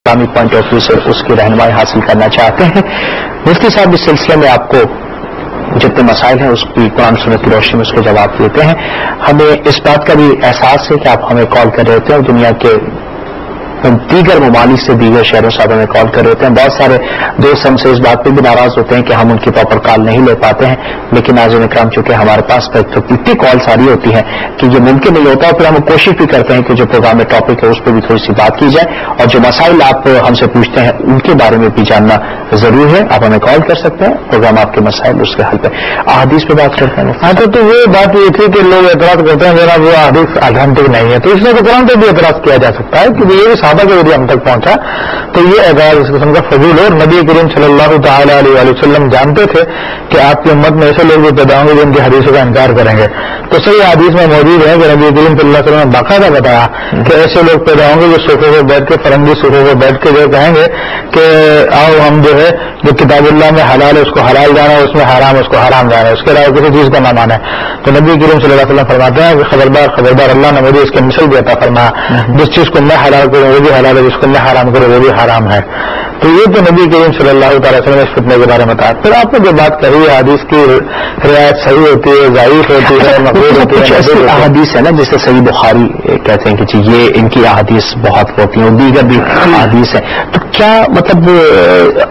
اسلامی point of view سے اس کی رہنمائی حاصل کرنا چاہتے ہیں. مفتی صاحب اس سلسلے میں آپ کو جتنے مسائل ہیں اس کی قرآن سنت کی روشنی میں اس کو جواب دیتے ہیں. ہمیں اس بات کا بھی احساس ہے کہ آپ ہمیں کال کر رہے ہوتے ہیں اور دنیا کے دیگر ممالک سے دیگر شہروں سے ہمیں کال کر رہے ہوتے ہیں. بہت سارے دوست ہم سے اس بات پہ بھی ناراض ہوتے ہیں کہ ہم ان کی پراپر کال نہیں لے پاتے ہیں, لیکن ناظرین اکرام چونکہ ہمارے پاس اتنی کال ساری ہوتی ہیں کہ یہ ممکن نہیں ہوتا, اور پھر ہم کوشش بھی کرتے ہیں کہ جو پروگرام میں ٹاپک ہے اس پہ بھی تھوڑی سی بات کی جائے, اور جو مسائل آپ ہم سے پوچھتے ہیں ان کے بارے میں بھی جاننا ضروری ہے. آپ ہمیں کال کر سکتے ہیں, پروگرام آپ کے مسائل اس کے حل پہ. احادیث پہ بات کرتے ہیں. ہاں تو یہ بات یہ تھی کہ لوگ اعتراض کرتے ہیں ذرا وہ احادیث اتھینٹک نہیں ہے, تو اس میں تو قرآن پہ بھی اعتراض کیا جا سکتا ہے کہ یہ صحابہ کے ذریعے ہم تک پہنچا, تو یہ اعزاز اس قسم کا فضول. اور نبی کریم صلی اللہ تعالی علیہ وسلم جانتے تھے کہ آپ کی امت میں ایسے لوگ بھی پیدا ہوں گے جو ان کی حدیثوں کا انکار کریں گے. تو صحیح حدیث میں موجود ہے کہ نبی کریم صلی اللہ علیہ وسلم نے باقاعدہ بتایا کہ ایسے لوگ پیدا ہوں گے جو صوفے پہ بیٹھ کے, فرنگی صوفے پہ بیٹھ کے جو کہیں گے کہ آؤ ہم جو ہے جو کتاب اللہ میں حلال ہے اس کو حلال جانا, اس میں حرام ہے اس کو حرام جانا, اس کے علاوہ کسی چیز کا نہ مانا ہے. تو نبی کریم صلی اللہ علیہ وسلم فرماتے ہیں کہ خبردار خبردار, اللہ نے مجھے اس کے مثل بھی عطا فرمایا, جس چیز کو میں حلال کروں وہ بھی حلال ہے, جس کو میں حرام کروں وہ بھی حرام ہے. تو یہ تو نبی کریم صلی اللہ تعالی وسلم نے اس فتنے کے بارے میں بتایا. پھر آپ نے جو بات کہی ہے حدیث کی روایت صحیح ہوتی ہے, ضعیف ہوتی ہے, مقبول ہوتی ہے. ایسی احادیث ہے نا جیسے صحیح بخاری کہتے ہیں کہ یہ ان کی احادیث بہت ہوتی ہیں اور دیگر بھی احادیث ہیں. تو کیا مطلب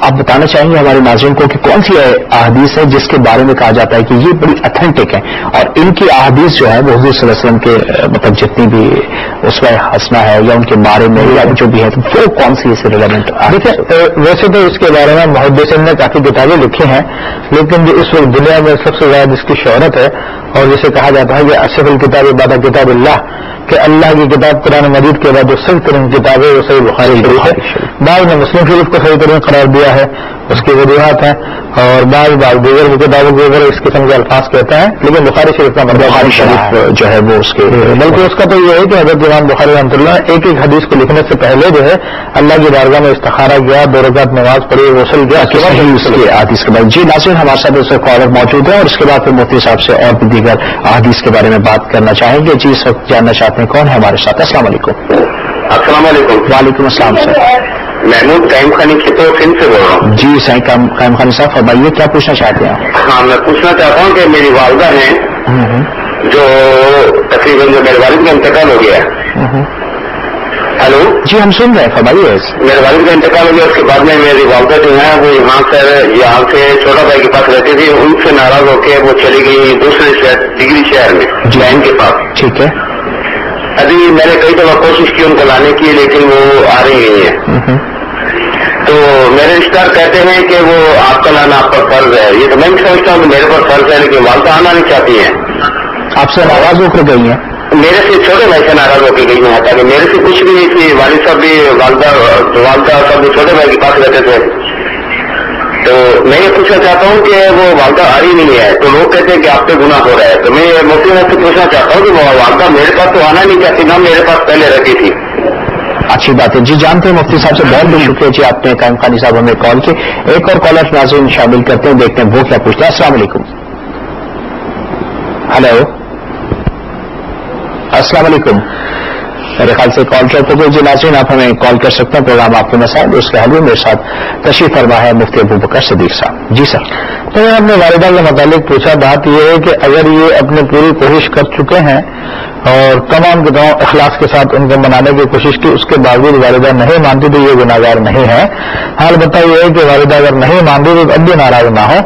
آپ بتانا چاہیں گے ہمارے ناظرین کو کہ کون سی احادیث ہے جس کے بارے میں کہا جاتا ہے کہ یہ بڑی اتھینٹک ہے, اور ان کی احادیث جو ہے وہ حضور صلی اللہ علیہ وسلم کے مطلب جتنی بھی اسوہ حسنہ ہے یا ان کے بارے میں یا جو بھی ہے تو وہ کون سی اسے ریلیونٹ؟ ویسے تو اس کے بارے میں محدثین نے کافی کتابیں لکھی ہیں, لیکن جو اس وقت دنیا میں سب سے زیادہ جس کی شہرت ہے اور جسے کہا جاتا ہے کہ اشرف الکتاب بعد کتاب اللہ, کہ اللہ کی کتاب قرآن مجید کے بعد جو صحیح ترین کتاب ہے وہ صحیح بخاری شریف ہے. بعض نے مسلم شریف کو صحیح ترین قرار دیا ہے, اس کی وجوہات ہیں, اور بعض دیگر کتابوں کے اوپر اس قسم کے الفاظ کہتے ہیں, لیکن بخاری شریف کا مطلب بخاری شریف جو ہے وہ اس کے بلکہ اس کا تو یہ ہے کہ حضرت امام بخاری رحمۃ اللہ ایک ایک حدیث کو لکھنے سے پہلے جو ہے اللہ کی بارگاہ میں استخارہ کیا, 2 رکعت نماز پڑھی, غسل کیا, اس کے حدیث کے بعد. جی ناظرین ہمارے ساتھ اس کالر موجود ہے, اور اس کے بعد پھر مفتی صاحب سے اور بھی دیگر احادیث کے بارے میں بات کرنا چاہیں گے. جی اس وقت جاننا چاہتے ہیں کون ہے ہمارے ساتھ؟ السلام علیکم. السلام علیکم. وعلیکم السلام سر. محمود قائم خانی کھیتو سندھ سے بول رہا ہوں. جی سائیں قائم خانی صاحب فرمائیے کیا پوچھنا چاہتے ہیں آپ؟ ہاں میں پوچھنا چاہتا ہوں کہ میری والدہ ہیں جو تقریباً جو میرے والد کا انتقال ہو گیا ہے. ہلو جی ہم سن رہے ہیں, فرمائیے. میرے والد کا انتقال ہو گیا, اس کے بعد میں میری والدہ جو ہیں وہ یہاں سے چھوٹا بھائی کے پاس رہتی تھی, ان سے ناراض ہو کے وہ چلی گئی دوسرے شہر ڈگری شہر میں بہن کے پاس. ٹھیک ہے. ابھی میں نے کئی دفعہ کوشش کی ان کو لانے کی, لیکن وہ آ رہی نہیں ہے. تو میرے رشتہ دار کہتے ہیں کہ وہ آپ کا لانا آپ پر فرض ہے. یہ تو میں بھی سمجھتا ہوں کہ میرے پر فرض ہے, لیکن والدہ آنا نہیں چاہتی ہیں. آپ سے ناراض ہو کر گئی ہیں؟ میرے سے چھوٹے بھائی سے ناراض ہو کے گئی ہیں, تاکہ میرے سے کچھ بھی نہیں تھی. والد صاحب بھی والدہ صاحب بھی چھوٹے بھائی کے پاس رہتے تھے. تو میں یہ پوچھنا چاہتا ہوں کہ وہ والدہ آ رہی نہیں ہے, تو لوگ کہتے ہیں کہ آپ پہ گناہ ہو رہا ہے. تو میں مفتی صاحب سے پوچھنا چاہتا ہوں کہ وہ والدہ میرے پاس تو آنا نہیں چاہتی, نہ میرے پاس پہلے رہتی تھی. اچھی بات ہے. جی جانتے ہیں مفتی صاحب سے بہت بہت شکریہ جی, آپ نے قائم خانی صاحب ہمیں کال کی. ایک اور کالر ناظرین شامل کرتے ہیں, دیکھتے ہیں وہ کیا پوچھتے ہیں. السلام علیکم. ہلو السلام علیکم. میرے خیال سے کال کیا تو جی ناظرین آپ ہمیں کال کر سکتے ہیں, پروگرام آپ کے مسائل اس کے حل میں میرے ساتھ تشریف فرما ہے مفتی ابوبکر صدیق صاحب. جی سر. تو میں اپنے والدہ کے متعلق پوچھا, بات یہ ہے کہ اگر یہ اپنی پوری کوشش کر چکے ہیں اور تمام کے تمام اخلاص کے ساتھ ان کو منانے کی کوشش کی, اس کے باوجود والدہ نہیں مانتی تو یہ گناہگار نہیں ہے. البتہ یہ ہے کہ والدہ اگر نہیں مانتی تو اب بھی ناراض نہ ہو,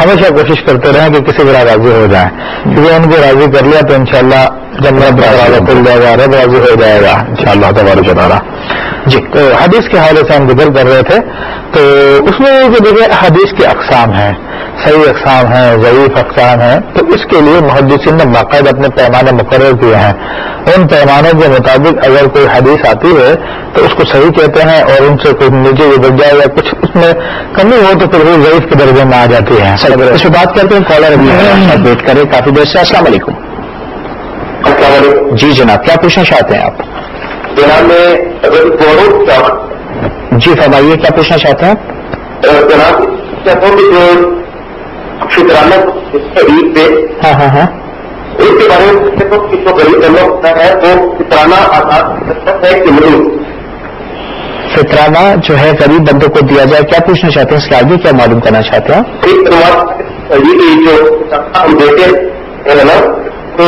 ہمیشہ کوشش کرتے رہیں کہ کسی طرح راضی ہو جائیں, کیونکہ ان کو راضی کر لیا تو انشاءاللہ جب رب دروازہ کھل جائے گا, رب راضی ہو جائے گا انشاءاللہ تبارک و تعالی. جی تو حدیث کے حوالے سے ہم ذکر کر رہے تھے, تو اس میں جو دیکھیں حدیث کی اقسام ہیں, صحیح اقسام ہیں, ضعیف اقسام ہیں. تو اس کے لیے محدثین نے باقاعدہ اپنے پیمانے مقرر کیے ہیں. ان پیمانوں کے مطابق اگر کوئی حدیث آتی ہے تو اس کو صحیح کہتے ہیں, اور ان سے کوئی نیچے گزر جائے یا کچھ اس میں کمی ہو تو پھر وہ ضعیف کے درجے میں آ جاتی ہے. اس پہ بات کرتے ہیں, کالر ابھی ویٹ کریں کافی دیر سے. السلام علیکم. السلام علیکم. جی جناب کیا پوچھنا چاہتے ہیں آپ؟ جناب میں جی فرمائیے کیا پوچھنا چاہتے ہیں آپ؟ جناب چاہتا ہوں کہ جو شکرانہ عید پہ اس کے بارے میں کس کو غریب کرنا ہوتا ہے وہ شکرانہ آزاد ہے کہ نہیں؟ فطرانہ جو ہے غریب بندوں کو دیا جائے، کیا پوچھنا چاہتے ہیں اس کے آگے، کیا معلوم کرنا چاہتے ہیں آپ؟ جو ہم دیتے ہیں نا، تو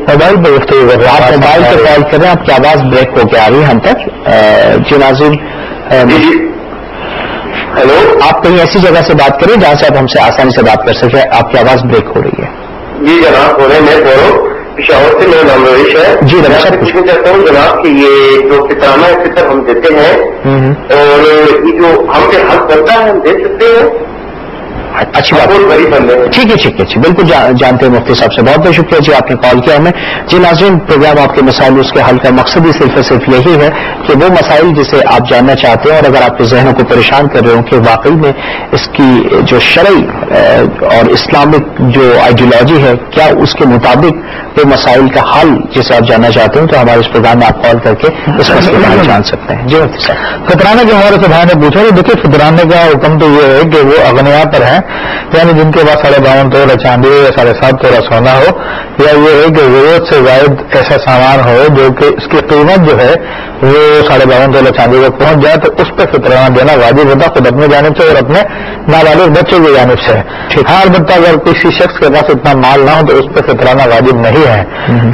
موبائل پہ گفتگو کر رہے ہیں، آپ موبائل پہ کال کر رہے ہیں، آپ کی آواز بریک ہو کے آ رہی ہے ہم تک. جی ناظرین، ہیلو، آپ کہیں ایسی جگہ سے بات کریں جہاں سے آپ ہم سے آسانی سے بات کر سکیں، آپ کی آواز بریک ہو رہی ہے. جی جناب، میں بول رہا ہوں پشاور سے، میرا نام رویش ہے. جی میں پوچھنا چاہتا ہوں جناب کہ یہ جو فطرانہ فطر ہم دیتے ہیں اور یہ جو ہم پہ حق کرتا ہے، ہم دے سکتے ہیں؟ اچھی بات، ٹھیک ہے ٹھیک ہے جی، بالکل جانتے ہیں مفتی صاحب سے. بہت بہت شکریہ جی، آپ نے کال کیا ہمیں. جی ناظرین، پروگرام آپ کے مسائل اس کے حل کا مقصد ہی صرف یہی ہے کہ وہ مسائل جسے آپ جاننا چاہتے ہیں اور اگر آپ کے ذہنوں کو پریشان کر رہے ہوں کہ واقعی میں اس کی جو شرعی اور اسلامک جو آئیڈیالوجی ہے کیا اس کے مطابق وہ مسائل کا حل جسے آپ جاننا چاہتے ہیں، تو ہمارے اس پروگرام میں آپ کال کر کے اس مسئلے کا حل جان سکتے ہیں. جی مفتی صاحب، فطرانے کے ہمارے سے بھائی نے پوچھا کہ دیکھیے فطرانے کا حکم تو یہ ہے کہ وہ اغنیا پر ہیں، یعنی جن کے پاس 52.5 تولہ چاندی ہو یا 7.5 تولہ سونا ہو، یا یہ ہے کہ ضرورت سے زائد ایسا سامان ہو جو کہ اس کی قیمت جو ہے وہ 52.5 تولہ چاندی کو پہنچ جائے، تو اس پہ فطرانہ دینا واجب ہوتا، خود اپنی جانب سے اور اپنے نابالغ بچوں کی جانب سے. ہاں البتہ اگر کسی شخص کے پاس اتنا مال نہ ہو تو اس پہ فطرانہ واجب نہیں ہے.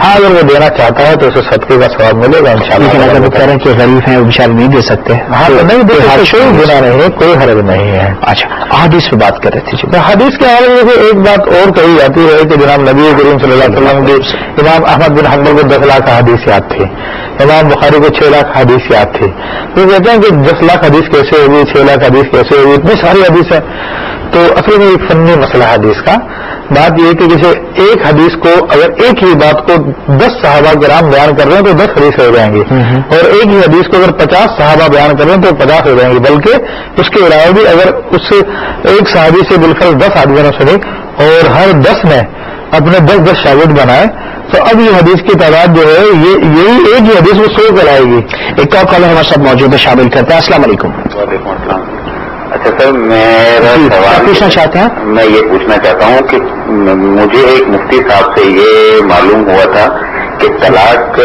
ہاں اگر وہ دینا چاہتا ہے تو اسے صدقے کا ثواب ملے گا انشاءاللہ. لیکن اگر وہ کہہ رہے ہیں کہ غریب ہیں وہ بیچارے نہیں دے سکتے، ہاں نہیں دے سکتے، کوئی گناہ نہیں ہے، کوئی حرج نہیں ہے. اچھا، حدیث پہ بات کر رہے تھے جی. حدیث کے حوالے سے ایک بات اور کہی جاتی ہے کہ جناب نبی کریم صلی اللہ علیہ وسلم کی امام احمد بن حنبل کو 10 لاکھ حدیث یاد تھی، امام بخاری کو 6 لاکھ حدیث یاد تھی. وہ کہتے ہیں کہ 10 لاکھ حدیث کیسے ہوگی، 6 لاکھ حدیث کیسے ہوگی، اتنی ساری حدیث ہے. تو اصل میں ایک فنی مسئلہ حدیث کا. بات یہ کہ جیسے ایک حدیث کو اگر ایک ہی بات کو 10 صحابہ کرام بیان کر رہے ہیں تو 10 حدیث ہو جائیں گی، اور ایک ہی حدیث کو اگر 50 صحابہ بیان کر رہے ہیں تو 50 ہو جائیں گی. بلکہ اس کے علاوہ بھی اگر اس ایک صحابی سے بالفرض 10 آدمیوں نے سنی اور ہر 10 نے اپنے 10 شاگرد بنائے تو اب یہ حدیث کی تعداد جو ہے یہی ایک ہی حدیث وہ 100 کرائے گی. ایک اور کالر ہمارے ساتھ موجود ہے، شامل کرتے ہیں. السلام علیکم. وعلیکم السلام. اچھا سر، میرا سوال پوچھنا چاہتے ہیں؟ میں یہ پوچھنا چاہتا ہوں کہ مجھے ایک مفتی صاحب سے یہ معلوم ہوا تھا کہ طلاق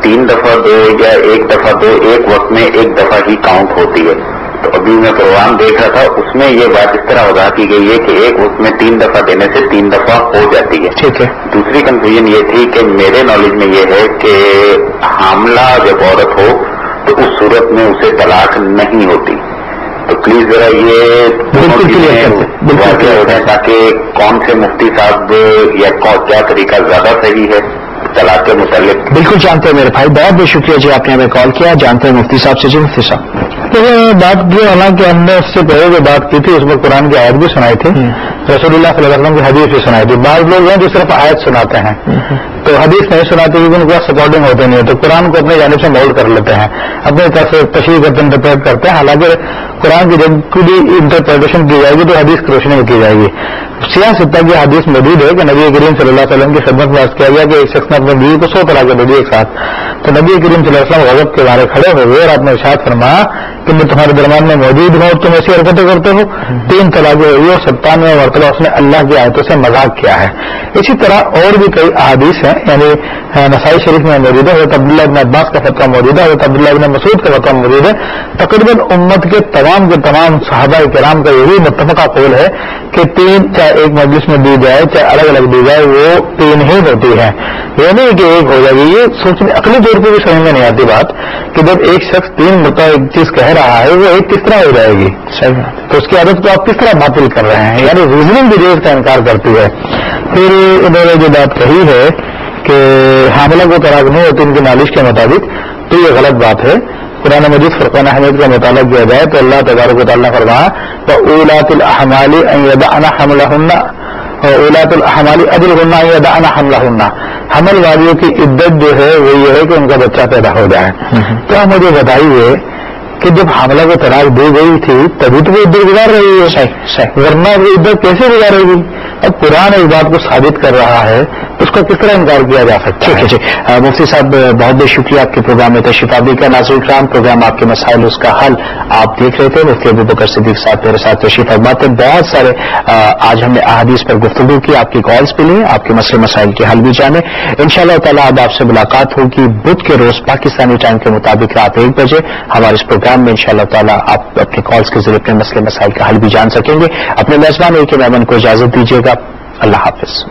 3 دفعہ دو یا 1 دفعہ دو ایک وقت میں 1 دفعہ ہی کاؤنٹ ہوتی ہے. تو ابھی میں پروگرام دیکھ رہا تھا، اس میں یہ بات اس طرح وضاحت کی گئی ہے کہ ایک وقت میں 3 دفعہ دینے سے 3 دفعہ ہو جاتی ہے. ٹھیک ہے. دوسری کنفیوژن یہ تھی کہ میرے نالج میں یہ ہے کہ حاملہ جب عورت ہو تو اس صورت میں اسے طلاق نہیں ہوتی. تو پلیز ذرا یہ واضح ہو جائے تاکہ کون سے مفتی صاحب یا کیا طریقہ زیادہ صحیح ہے طلاق کے متعلق. بالکل جانتے ہیں میرے بھائی، بہت بہت شکریہ جی، آپ نے ہمیں کال کیا. جانتے ہیں مفتی صاحب سے. جی مفتی صاحب، بات کی حالانکہ ہم نے اس سے پہلے جو بات کی تھی اس میں قرآن کی آیت بھی سنائی تھی، رسول اللہ صلی اللہ علیہ وسلم کی حدیث بھی سنائی تھی. بعض لوگ ہیں جو صرف آیت سناتے ہیں تو حدیث نہیں سناتے کیونکہ ان کے پاس سپورٹنگ ہوتے نہیں ہے، تو قرآن کو اپنی جانب سے مولڈ کر لیتے ہیں، اپنی طرف سے تشریح کرتے انٹرپریٹ کرتے ہیں. حالانکہ قرآن کی جب بھی انٹرپریٹیشن کی جائے گی تو حدیث کی روشنی میں کی جائے گی. سیاہ ستہ کی حدیث موجود ہے کہ نبی کریم صلی اللہ علیہ وسلم کی خدمت میں عرض کیا گیا کہ ایک شخص نے اپنے بیوی کو 100 طلاقیں دے دی ایک ساتھ. تو نبی کریم صلی اللہ علیہ وسلم غضب کے بارے کھڑے ہوئے اور آپ نے ارشاد فرمایا کہ میں تمہارے درمیان میں موجود ہوں اور تم ایسی حرکتیں کرتے ہو. 3 طلاقیں ہوئی اور 97 مرتبہ اس نے اللہ کی آیتوں سے مذاق کیا ہے. اسی طرح اور بھی کئی احادیث ہیں، یعنی نسائی شریف میں موجود ہے، حضرت عبداللہ بن عباس کا فتویٰ موجود ہے، حضرت عبداللہ بن مسعود کا فتویٰ موجود ہے. تقریباً امت کے تمام صحابہ کرام کا یہی متفقہ قول ہے کہ 3 چاہے ایک مجلس میں دی جائے چاہے الگ الگ دی جائے وہ 3 ہی ہوتی ہے، یہ نہیں کہ 1 ہو جائے گی. یہ سوچنے عقلی طور پہ بھی سمجھ میں نہیں آتی بات کہ جب ایک شخص 3 مرتبہ ایک چیز کہہ رہا ہے وہ 1 کس طرح ہو جائے گی. تو اس کی عادت کو آپ کس طرح باطل کر رہے ہیں، یعنی ریزننگ بھی اس کا انکار کرتی ہے. پھر انہوں نے جو بات کہی ہے کہ حاملہ کو طلاق نہیں ہوتی ان کی نالش کے مطابق، تو یہ غلط بات ہے. قرآن مجید فرقان حمید کا مطالعہ کیا جائے تو اللہ تبارک و تعالیٰ فرمایا وَأُولَاتُ الْأَحْمَالِ أَن يَضَعْنَ حَمْلَهُنَّ وَأُولَاتُ الْأَحْمَالِ أَجْلُهُنَّ أَن يَضَعْنَ حَمْلَهُنَّ. حمل والیوں کی عدت جو ہے وہ یہ ہے کہ ان کا بچہ پیدا ہو جائے. تو آپ مجھے بتائیے کہ جب حاملہ کو طلاق دی گئی تھی تبھی تو وہ عدت گزار رہی ہے، ورنہ وہ عدت کیسے گزارے گی؟ اب قرآن اس بات کو ثابت کر رہا ہے اس کا کس طرح انکار کیا جا سکتا ہے؟ ٹھیک ہے جی، مفتی صاحب بہت بہت شکریہ آپ کے پروگرام میں تشریف آوری کا۔ ناظرین کرام، پروگرام آپ کے مسائل اس کا حل آپ دیکھ رہے تھے، مفتی ابوبکر صدیق صاحب میرے ساتھ تشریف فرما تھے۔ بہت سارے آج ہم نے احادیث پر گفتگو کی، آپ کی کالز بھی لیں، آپ کے مسئلے مسائل کے حل بھی جانیں۔ انشاءاللہ تعالیٰ اب آپ سے ملاقات ہوگی بدھ کے روز پاکستانی ٹائم کے مطابق رات 1 بجے ہمارے اس پروگرام میں انشاءاللہ تعالیٰ آپ اپنے کالز کے ذریعے اپنے مسئلے مسائل کا حل بھی جان سکیں گے۔ اپنے میزبان اے کے میمن کو اجازت دیجیے گا، اللہ حافظ۔